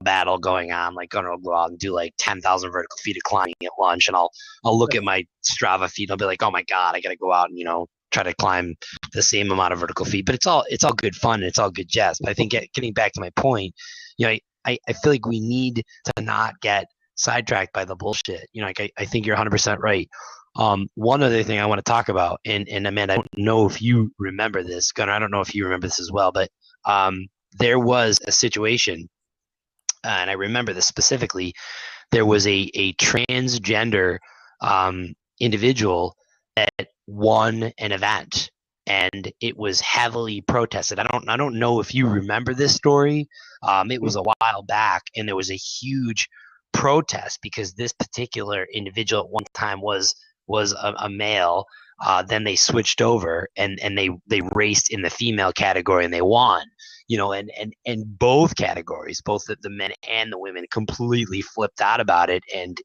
battle going on. Like, Gunnar will go out and do like 10,000 vertical feet of climbing at lunch, and I'll look at my Strava feed and I'll be like, oh my god, I gotta go out and try to climb the same amount of vertical feet. But it's all good fun and it's all good jest. But I think, getting back to my point, I feel like we need to not get sidetracked by the bullshit. I think you're 100% right. One other thing I want to talk about, and Amanda, I don't know if you remember this, Gunnar, I don't know if you remember this as well, but there was a situation, and I remember this specifically. There was a transgender individual that won an event, and it was heavily protested. I don't know if you remember this story. It was a while back, and there was a huge protest because this particular individual at one time was a male. Then they switched over and they raced in the female category and they won. And both categories, both the men and the women, completely flipped out about it, and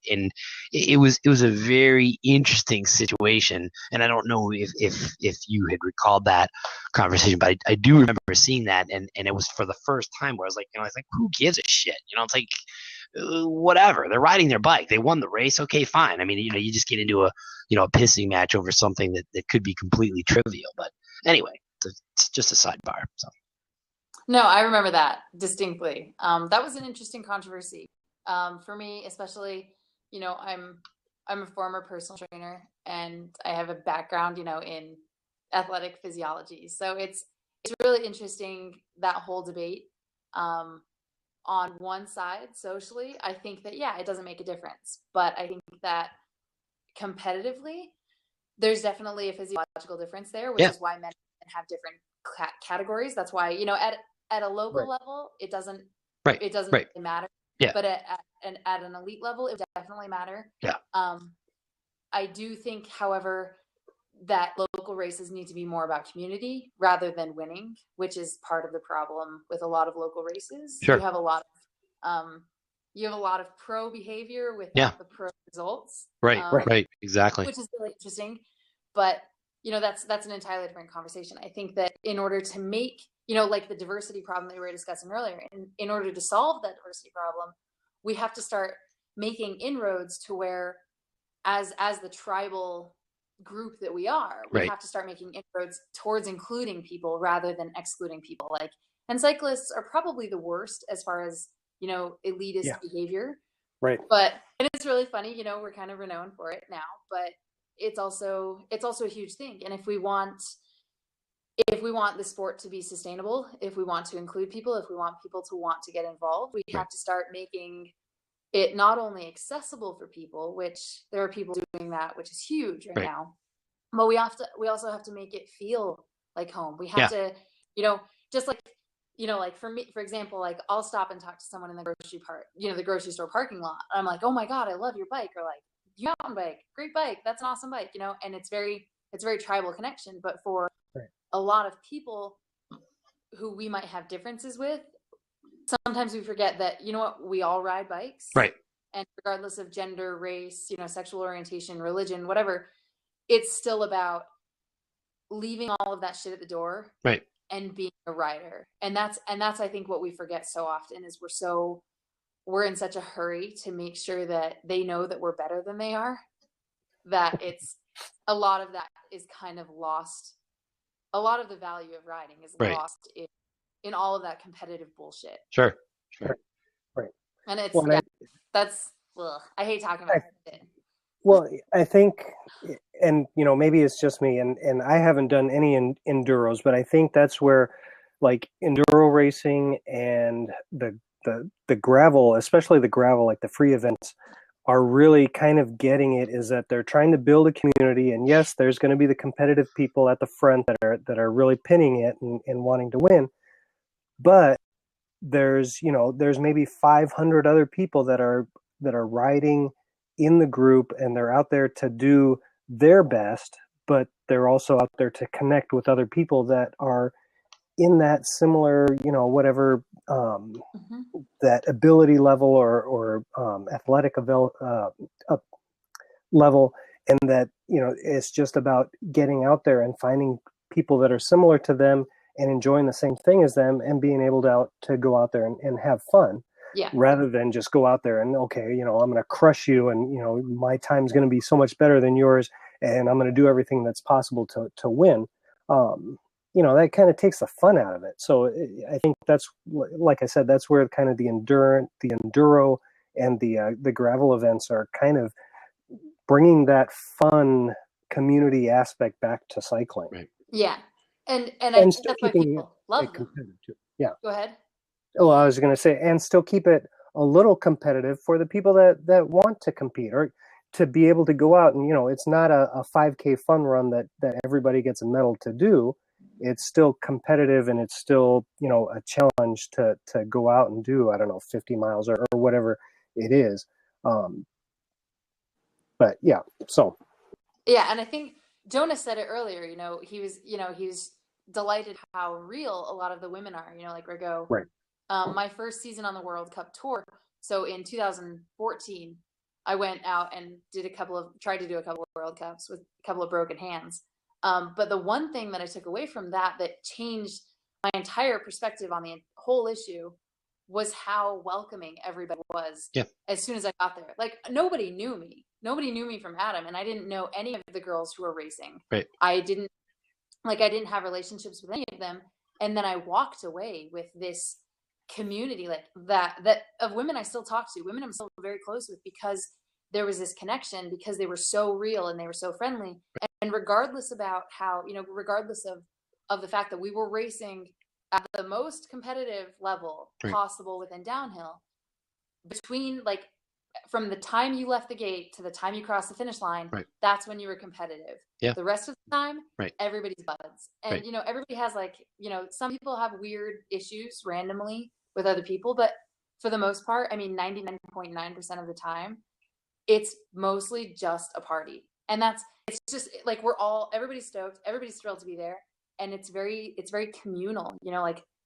it was a very interesting situation. And I don't know if you had recalled that conversation, but I do remember seeing that, and it was for the first time where I was like, who gives a shit? It's like, whatever, they're riding their bike, they won the race, okay, fine. I mean, you just get into a pissing match over something that could be completely trivial. But anyway, it's just a sidebar. So no, I remember that distinctly. That was an interesting controversy for me, especially. I'm a former personal trainer, and I have a background in athletic physiology, so it's really interesting, that whole debate. On one side, socially, I think that, it doesn't make a difference. But I think that competitively, there's definitely a physiological difference there, which is why men have different categories. That's why, at a local level, it doesn't really matter. Yeah. But at an elite level, it definitely matter. Yeah. I do think, however, that local races need to be more about community rather than winning, which is part of the problem with a lot of local races. Sure. You have a lot of pro behavior without the pro results. Right. Right. Exactly. Which is really interesting, but that's an entirely different conversation. I think that in order to make, like the diversity problem that we were discussing earlier, in order to solve that diversity problem, we have to start making inroads to where, as the tribal group that we are, we have to start making inroads towards including people rather than excluding people. And cyclists are probably the worst as far as elitist behavior, right? But it's really funny, we're kind of renowned for it now, but it's also a huge thing. And if we want the sport to be sustainable, if we want to include people, if we want people to want to get involved, we have to start making it not only accessible for people, which there are people doing that, which is huge right now, but we also have to make it feel like home. We have to, just like, like for me, for example, like I'll stop and talk to someone in the grocery store parking lot. I'm like, oh my God, I love your bike. Or like, you mountain bike, great bike. That's an awesome bike, and it's very tribal connection. But for a lot of people who we might have differences with, sometimes we forget that, we all ride bikes. Right. And regardless of gender, race, sexual orientation, religion, whatever, it's still about leaving all of that shit at the door. Right. And being a rider. And that's I think what we forget so often is we're in such a hurry to make sure that they know that we're better than they are, that it's a lot of that is kind of lost. A lot of the value of riding is lost in all of that competitive bullshit. Sure. Right. And it's I hate talking about it. Well, I think, and maybe it's just me, and I haven't done any enduros, but I think that's where, like, enduro racing and the gravel, especially the gravel, like the free events, are really kind of getting it, is that they're trying to build a community. And yes, there's going to be the competitive people at the front that are really pinning it and wanting to win. but there's maybe 500 other people that are riding in the group, and they're out there to do their best, but they're also out there to connect with other people that are in that similar, whatever that ability level or athletic level, and that it's just about getting out there and finding people that are similar to them and enjoying the same thing as them, and being able to go out there and have fun, rather than just go out there and I'm going to crush you, and my time's going to be so much better than yours, and I'm going to do everything that's possible to win. That kind of takes the fun out of it. So I think that's, like I said, that's where kind of the enduro and the gravel events are kind of bringing that fun community aspect back to cycling. Right. Yeah. And I think still that's why people love them. Too. Yeah. Go ahead. Well, I was going to say, and still keep it a little competitive for the people that want to compete, or to be able to go out and, it's not a 5K fun run that everybody gets a medal to do. It's still competitive, and it's still, a challenge to go out and do, 50 miles or whatever it is. But yeah, so. Yeah. And I think Jonah said it earlier, he was delighted how real a lot of the women are, like Rigo. Right. My first season on the World Cup tour. So in 2014, I went out and tried to do a couple of World Cups with a couple of broken hands. But the one thing that I took away from that changed my entire perspective on the whole issue was how welcoming everybody was. Yeah. As soon as I got there. Like, nobody knew me. Nobody knew me from Adam, and I didn't know any of the girls who were racing. Right. I didn't have relationships with any of them. And then I walked away with this community that of women I still talk to, women I'm still very close with, because there was this connection, because they were so real and they were so friendly. And regardless about how, regardless of the fact that we were racing at the most competitive level possible within downhill, between from the time you left the gate to the time you crossed the finish line, that's when you were competitive. Yeah. The rest of the time, everybody's buds. And, everybody has some people have weird issues randomly with other people, but for the most part, 99.9% of the time, it's mostly just a party. And it's just everybody's stoked, everybody's thrilled to be there. And it's very communal,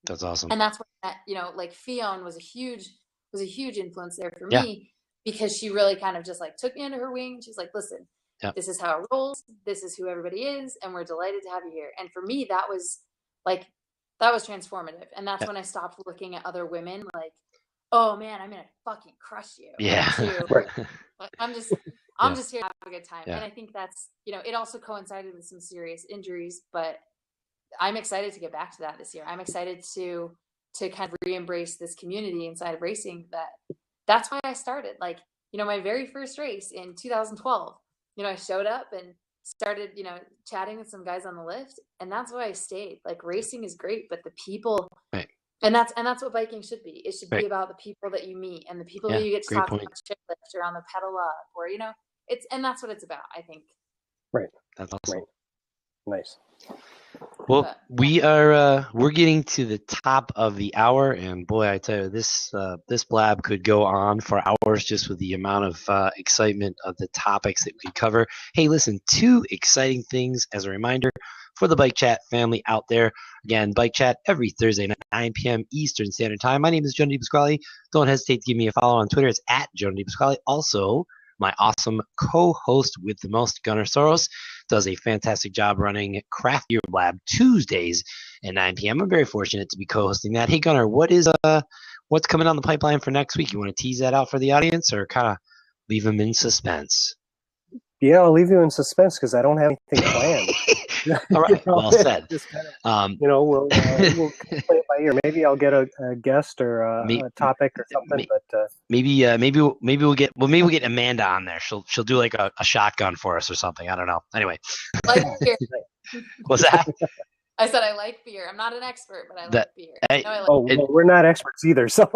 that's awesome. And that's where Fionn was a huge influence there for me, because she really kind of just took me under her wing. She's like, listen, this is how it rolls. This is who everybody is. And we're delighted to have you here. And for me, that was transformative. And that's when I stopped looking at other women oh man, I'm going to fucking crush you. Yeah. I'm just here to have a good time. Yeah. And I think that's, it also coincided with some serious injuries, but I'm excited to get back to that this year. I'm excited to kind of re-embrace this community inside of racing. That's why I started. My very first race in 2012, I showed up and started, chatting with some guys on the lift, and that's why I stayed. Racing is great, but the people, and that's what biking should be. It should be about the people that you meet and the people who you get to talk to on the chairlift or on the pedal up, or and that's what it's about, I think. Right. That's awesome. Right. Nice. Well, we're getting to the top of the hour, and boy, I tell you, this blab could go on for hours just with the amount of excitement of the topics that we could cover. Hey, listen, 2 exciting things as a reminder for the Bike Chat family out there. Again, Bike Chat every Thursday night, 9 p.m. Eastern Standard Time. My name is Jonah DiPasquale. Don't hesitate to give me a follow on Twitter. It's at Jonah DiPasquale. Also, my awesome co-host with the most, Gunnar Soroos, does a fantastic job running Craft Beer Lab Tuesdays at 9 p.m. I'm very fortunate to be co-hosting that. Hey, Gunnar, what's coming on the pipeline for next week? You want to tease that out for the audience, or kind of leave them in suspense? Yeah, I'll leave you in suspense because I don't have anything planned. All right, well said. Just kind of, we'll play it by ear. Maybe I'll get a guest or a topic or something. But maybe we'll get Amanda on there. She'll do like a shotgun for us or something. I don't know. Anyway, beer. What's that? I said I like beer. I'm not an expert, but I like beer. Well, we're not experts either, so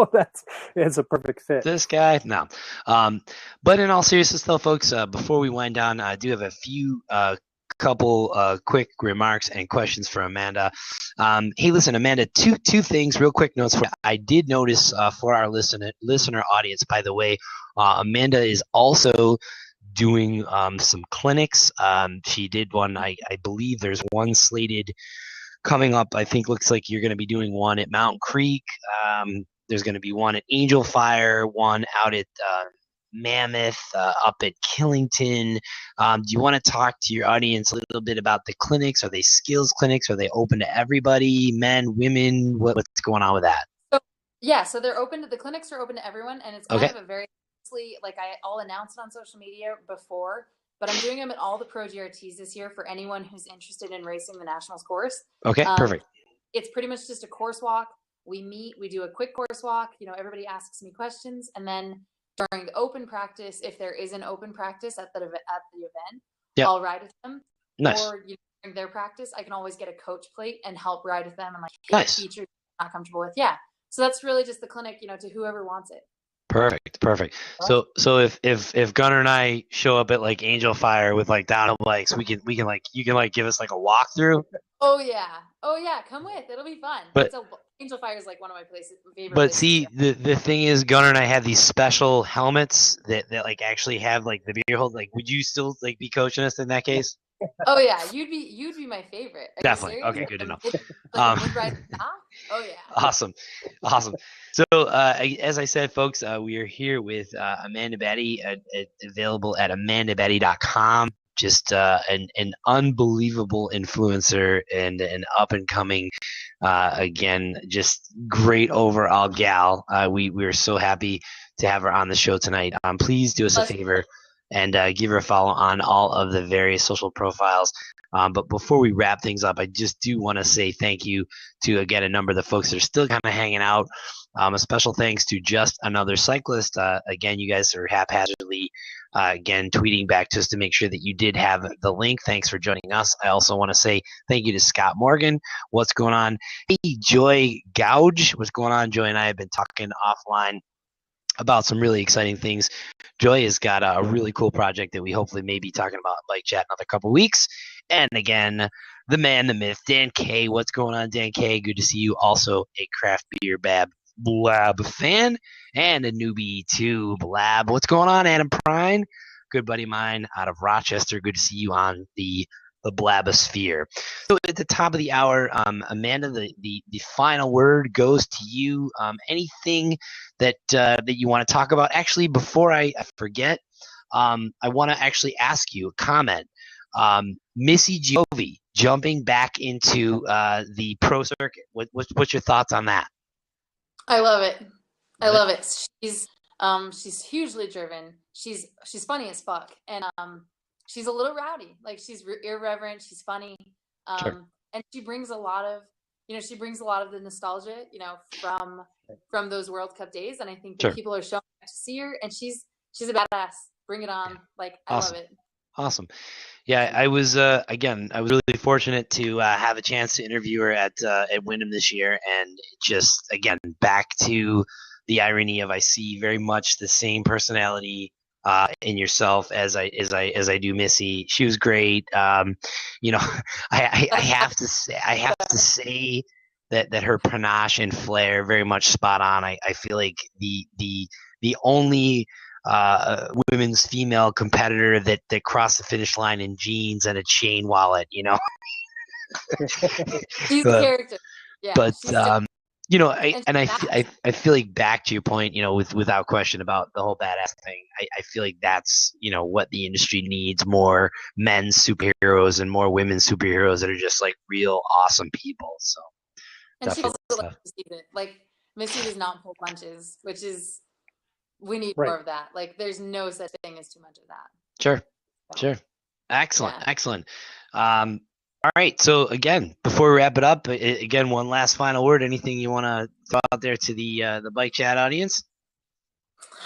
it's a perfect fit. This guy, no. But in all seriousness, though, folks, before we wind down, I do have a few couple quick remarks and questions for Amanda. Hey, listen, Amanda, two things, real quick notes. I did notice for our listener audience, by the way, Amanda is also doing some clinics. She did one, I believe there's one slated coming up. I think looks like you're going to be doing one at Mountain Creek. There's going to be one at Angel Fire, one out at Mammoth, up at Killington. Do you want to talk to your audience a little bit about the clinics? Are they skills clinics? Are they open to everybody, men, women? What's going on with that? So they're open to, the clinics are open to everyone, and it's kind of a very, like I'll announce it on social media before, but I'm doing them at all the Pro GRTs this year for anyone who's interested in racing the Nationals course. Okay, perfect. It's pretty much just a course walk. We meet, we do a quick course walk. Everybody asks me questions, and then during the open practice, if there is an open practice at the event, I'll ride with them. Nice. Or during their practice, I can always get a coach plate and help ride with them and hit features I'm not comfortable with. Yeah. So that's really just the clinic, to whoever wants it. Perfect. So if Gunnar and I show up at like Angel Fire with like downhill bikes, you can give us like a walkthrough. Oh yeah, come with. It'll be fun. But Angel Fire is like one of my favorite. But see, the thing is, Gunnar and I have these special helmets that like actually have like the beer hold. Like, would you still like be coaching us in that case? Oh yeah, you'd be my favorite. Are Definitely. Okay, good to know. Oh yeah. Awesome. So as I said, folks, we are here with Amanda Batty, available at amandabatty.com. Just an unbelievable influencer and an up and coming, again, just great overall gal. We are so happy to have her on the show tonight. Please do us a favor and give her a follow on all of the various social profiles. But before we wrap things up, I just do want to say thank you to, again, a number of the folks that are still kind of hanging out. A special thanks to Just Another Cyclist. Again, you guys are haphazardly, again, tweeting back to us to make sure that you did have the link. Thanks for joining us. I also want to say thank you to Scott Morgan. What's going on? Hey, Joy Gouge. What's going on? Joy and I have been talking offline about some really exciting things. Joy has got a really cool project that we hopefully may be talking about Bike Chat in another couple weeks. And again, the man, the myth, Dan K. What's going on, Dan K? Good to see you. Also a craft beer Blab fan and a newbie too. Blab. What's going on, Adam Prine? Good buddy of mine out of Rochester. Good to see you on the Blabosphere. So at the top of the hour, Amanda, the final word goes to you. Anything that you want to talk about? Actually, before I forget, I want to actually ask you a comment. Missy Giove jumping back into the pro circuit. What's your thoughts on that? I love it. I love it. She's hugely driven. She's funny as fuck, and she's a little rowdy. Like, she's irreverent. She's funny, Sure. And she brings a lot of the nostalgia, from those World Cup days. And I think that people are showing up to see her, and she's a badass. Bring it on! Like, I love it. Awesome. Yeah, I was really fortunate to have a chance to interview her at Wyndham this year, and just again back to the irony of I see very much the same personality in yourself as I do Missy. She was great. I have to say that her panache and flair very much spot on. I feel like the only women's female competitor that crossed the finish line in jeans and a chain wallet, She's the character. Yeah. But I feel like, back to your point, without question about the whole badass thing, I feel like that's, what the industry needs: more men's superheroes and more women's superheroes that are just like real awesome people. So, and she also likes to see it. Like, Missy does not pull punches, which is, we need more of that. Like, there's no such thing as too much of that. Sure. Excellent. All right. So again, before we wrap it up, again, one last final word. Anything you want to throw out there to the Bike Chat audience?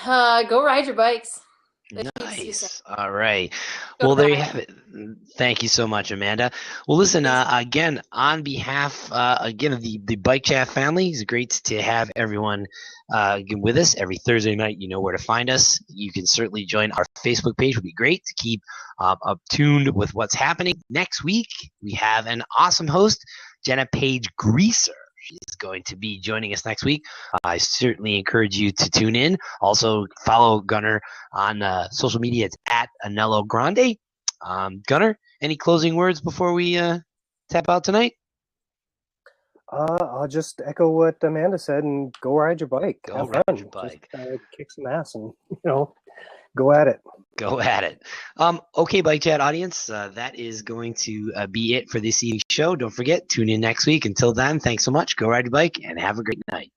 Go ride your bikes. Nice. All right. Go Well, there you Gunnar. have it. Thank you so much, Amanda. Well, listen, again, on behalf, again, of the Bike Chat family, it's great to have everyone with us every Thursday night. You know where to find us. You can certainly join our Facebook page. It would be great to keep up tuned with what's happening. Next week, we have an awesome host, Jenna Page Greaser. She's going to be joining us next week. I certainly encourage you to tune in. Also, follow Gunnar on social media. It's at Anello Grande. Gunnar, any closing words before we tap out tonight? I'll just echo what Amanda said and go ride your bike. Go Have ride fun. your bike. Just kick some ass and, go at it. Go at it. Okay, Bike Chat audience, that is going to be it for this evening's show. Don't forget, tune in next week. Until then, thanks so much. Go ride your bike and have a great night.